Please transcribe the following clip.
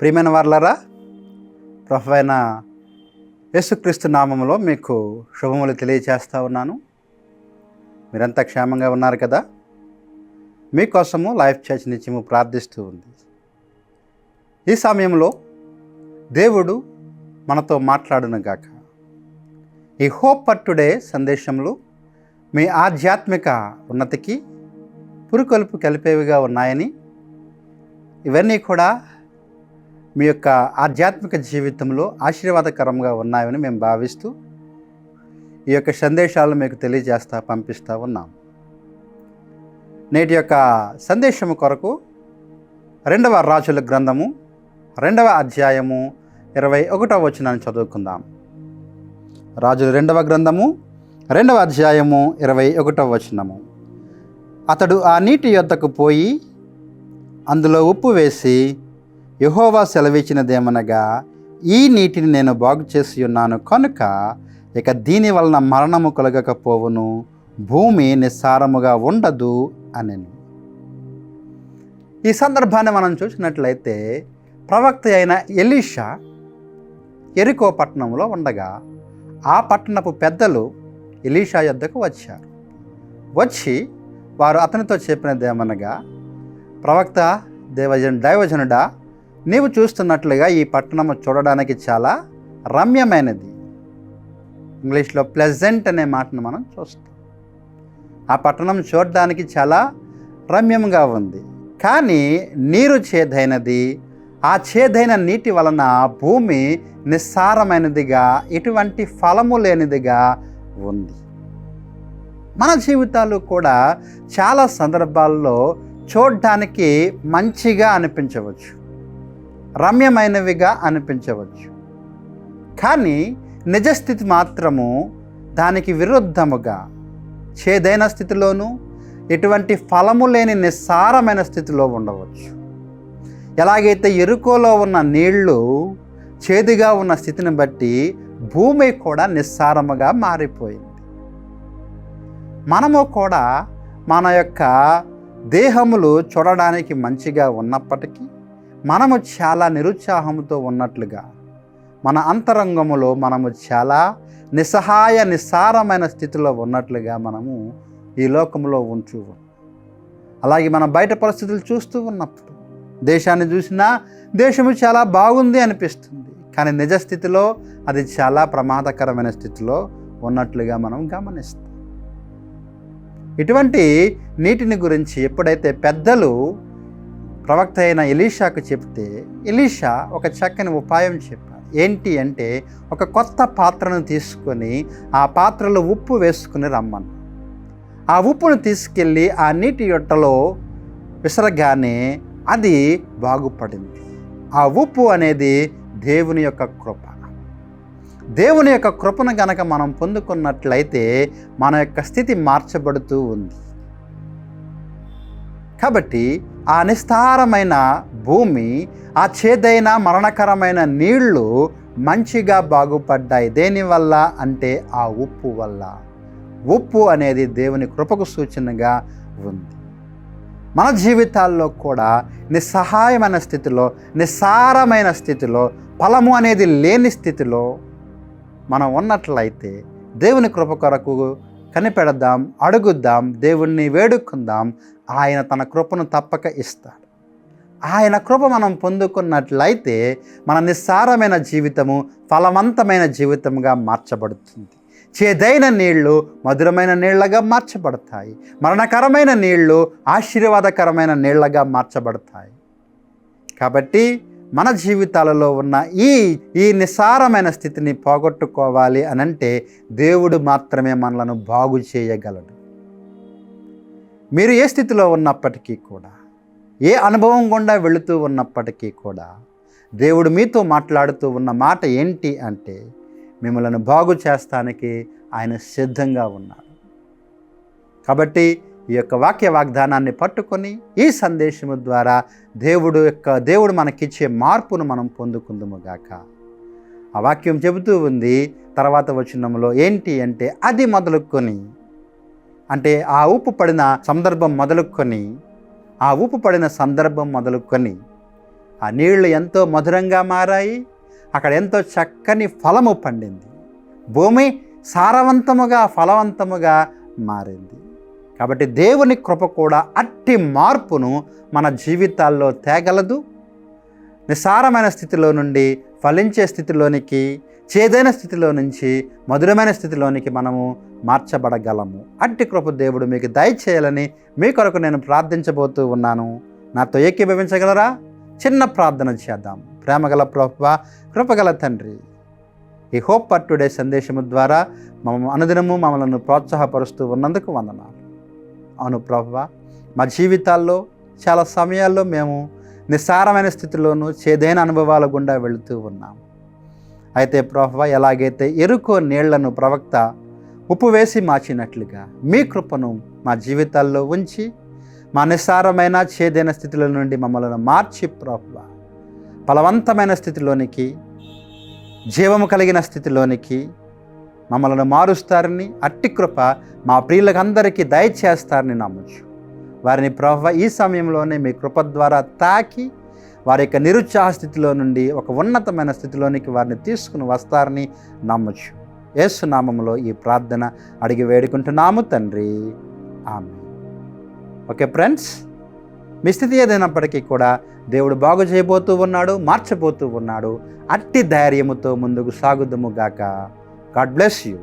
ప్రియమైన వారలారా, ప్రభువైన యేసుక్రీస్తు నామములో మీకు శుభములు తెలియచేస్తూ ఉన్నాను. మీరంతా క్షేమంగా ఉన్నారు కదా? మీకోసము లైఫ్ చర్చ్ నిత్యము ప్రార్థిస్తూ ఉంది. ఈ సమయంలో దేవుడు మనతో మాట్లాడునుగాక. ఈ హోప్ ఫర్ టుడే సందేశములు మీ ఆధ్యాత్మిక ఉన్నతికి పురుకొల్పు కలిపేవిగా ఉన్నాయని, ఇవన్నీ కూడా మీ యొక్క ఆధ్యాత్మిక జీవితంలో ఆశీర్వాదకరంగా ఉన్నాయని మేము భావిస్తూ ఈ యొక్క సందేశాలను మీకు పంపిస్తూ ఉన్నాం. నేటి యొక్క సందేశము కొరకు 2వ రాజుల గ్రంథము 2వ అధ్యాయము 21వ వచనాన్ని చదువుకుందాం. రాజుల 2వ గ్రంథము 2వ అధ్యాయము 21వ వచనము. అతడు ఆ నీటి యొద్దకు పోయి అందులో ఉప్పు వేసి, యెహోవా సెలవిచ్చినదేమనగా, ఈ నీటిని నేను బాగు చేసి ఉన్నాను కనుక ఇక దీని వలన మరణము కలగకపోవును, భూమి నిస్సారముగా ఉండదు అనెను. ఈ సందర్భాన్ని మనం చూసినట్లయితే ప్రవక్త అయిన ఎలీషా యెరికో పట్టణంలో ఉండగా ఆ పట్టణపు పెద్దలు ఎలీషా యొద్దకు వచ్చారు. వచ్చి వారు అతనితో చెప్పినదేమనగా, ప్రవక్త దైవజనుడా, నీవు చూస్తున్నట్లుగా ఈ పట్టణము చూడడానికి చాలా రమ్యమైనది. ఇంగ్లీష్లో ప్లెజెంట్ అనే మాటను మనం చూస్తాం. ఆ పట్టణం చూడడానికి చాలా రమ్యంగా ఉంది, కానీ నీరు చేదైనది. ఆ చేదైన నీటి వలన భూమి నిస్సారమైనదిగా, ఎటువంటి ఫలము లేనిదిగా ఉంది. మన జీవితాలు కూడా చాలా సందర్భాల్లో చూడడానికి మంచిగా అనిపించవచ్చు, రమ్యమైనవిగా అనిపించవచ్చు, కానీ నిజస్థితి మాత్రము దానికి విరుద్ధముగా చేదైన స్థితిలోనూ, ఎటువంటి ఫలము లేని నిస్సారమైన స్థితిలో ఉండవచ్చు. ఎలాగైతే యెరికోలో ఉన్న నీళ్లు చేదుగా ఉన్న స్థితిని బట్టి భూమి కూడా నిస్సారముగా మారిపోయింది. మనము కూడా మన యొక్క దేహములు చూడడానికి మంచిగా ఉన్నప్పటికీ మనము చాలా నిరుత్సాహంతో ఉన్నట్లుగా, మన అంతరంగములో మనము చాలా నిస్సారమైన స్థితిలో ఉన్నట్లుగా మనము ఈ లోకంలో ఉంటూ ఉన్నాం. అలాగే మన బయట పరిస్థితులు చూస్తూ ఉన్నప్పుడు దేశాన్ని చూసినా దేశము చాలా బాగుంది అనిపిస్తుంది, కానీ నిజస్థితిలో అది చాలా ప్రమాదకరమైన స్థితిలో ఉన్నట్లుగా మనం గమనిస్తాం. ఇటువంటి నీటిని గురించి ఎప్పుడైతే పెద్దలు ప్రవక్త అయిన ఎలీషాకు చెప్తే, ఎలీషా ఒక చక్కని ఉపాయం చెప్పారు. ఏంటి అంటే, ఒక కొత్త పాత్రను తీసుకొని ఆ పాత్రలో ఉప్పు వేసుకుని రమ్మను. ఆ ఉప్పును తీసుకెళ్ళి ఆ నీటి యొట్టలో విసరగానే అది బాగుపడింది. ఆ ఉప్పు అనేది దేవుని యొక్క కృప. దేవుని యొక్క కృపను గనక మనం పొందుకున్నట్లయితే మన యొక్క స్థితి మార్చబడుతూ ఉంది. కాబట్టి ఆ నిస్సారమైన భూమి, ఆ చేదైన మరణకరమైన నీళ్లు మంచిగా బాగుపడ్డాయి. దేనివల్ల అంటే ఆ ఉప్పు వల్ల. ఉప్పు అనేది దేవుని కృపకు సూచనగా ఉంది. మన జీవితాల్లో కూడా నిస్సహాయమైన స్థితిలో, నిస్సారమైన స్థితిలో, ఫలము అనేది లేని స్థితిలో మనం ఉన్నట్లయితే దేవుని కృప కొరకు కనిపెడదాం, అడుగుద్దాం, దేవుణ్ణి వేడుకుందాం. ఆయన తన కృపను తప్పక ఇస్తాడు. ఆయన కృప మనం పొందుకున్నట్లయితే మన నిస్సారమైన జీవితము ఫలవంతమైన జీవితంగా మార్చబడుతుంది. చేదైన నీళ్లు మధురమైన నీళ్లగా మార్చబడతాయి. మరణకరమైన నీళ్లు ఆశీర్వాదకరమైన నీళ్లగా మార్చబడతాయి. కాబట్టి మన జీవితాలలో ఉన్న ఈ నిస్సారమైన స్థితిని పోగొట్టుకోవాలి అనంటే దేవుడు మాత్రమే మనలను బాగు చేయగలడు. మీరు ఏ స్థితిలో ఉన్నప్పటికీ కూడా, ఏ అనుభవం గుండా వెళుతూ ఉన్నప్పటికీ కూడా దేవుడు మీతో మాట్లాడుతూ ఉన్న మాట ఏంటి అంటే, మిమ్మల్ని బాగు చేస్తానికి ఆయన సిద్ధంగా ఉన్నాడు. కాబట్టి ఈ యొక్క వాక్య వాగ్దానాన్ని పట్టుకొని ఈ సందేశము ద్వారా దేవుడు మనకిచ్చే మార్పును మనం పొందుకుందుము గాక. ఆ వాక్యం చెబుతూ ఉంది తర్వాత వచనంలో ఏంటి అంటే, అది మొదలుకొని, అంటే ఆ ఉప్పు పడిన సందర్భం మొదలుకొని ఆ నీళ్లు ఎంతో మధురంగా మారాయి. అక్కడ ఎంతో చక్కని ఫలము పండింది. భూమి సారవంతముగా ఫలవంతముగా మారింది. కాబట్టి దేవుని కృప కూడా అట్టి మార్పును మన జీవితాల్లో తేగలదు. నిస్సారమైన స్థితిలో నుండి ఫలించే స్థితిలోనికి, చేదైన స్థితిలో నుంచి మధురమైన స్థితిలోనికి మనము మార్చబడగలము. అట్టి కృప దేవుడు మీకు దయచేయాలని మీ కొరకు నేను ప్రార్థించబోతూ ఉన్నాను. నాతో ఏకీభవించగలరా? చిన్న ప్రార్థన చేద్దాం. ప్రేమగల ప్రభువా, కృపగల తండ్రి, ఈ హోప్ ఫర్ టుడే సందేశము ద్వారా అనుదినము మమ్మల్ని ప్రోత్సాహపరుస్తూ ఉన్నందుకు వందనాలు. అవును ప్రభువా, మా జీవితాల్లో చాలా సమయాల్లో మేము నిస్సారమైన స్థితిలోనూ చేదైన అనుభవాల గుండా వెళుతూ ఉన్నాం. అయితే ప్రభువా, ఎలాగైతే ఎరుకో నీళ్లను ప్రవక్త ఉప్పు వేసి మార్చినట్లుగా మీ కృపను మా జీవితాల్లో ఉంచి మా నిస్సారమైన చేదైన స్థితిలో నుండి మమ్మల్ని మార్చి ప్రభువా ఫలవంతమైన స్థితిలోనికి, జీవము కలిగిన స్థితిలోనికి మమ్మల్ని మారుస్తారని, అట్టి కృప మా ప్రియులకందరికీ దయచేస్తారని నమ్మచ్చు. వారిని ప్రభువా ఈ సమయంలోనే మీ కృప ద్వారా తాకి వారి యొక్క నిరుత్సాహ స్థితిలో నుండి ఒక ఉన్నతమైన స్థితిలోనికి వారిని తీసుకుని వస్తారని నమ్మచ్చు. యేసు నామములో ఈ ప్రార్థన అడిగి వేడుకుంటున్నాము తండ్రి, ఆమేన్. ఓకే ఫ్రెండ్స్, మీ స్థితి ఏదైనప్పటికీ కూడా దేవుడు బాగు చేయబోతూ ఉన్నాడు, మార్చబోతూ ఉన్నాడు. అట్టి ధైర్యముతో ముందుకు సాగుదుము గాక. God bless you.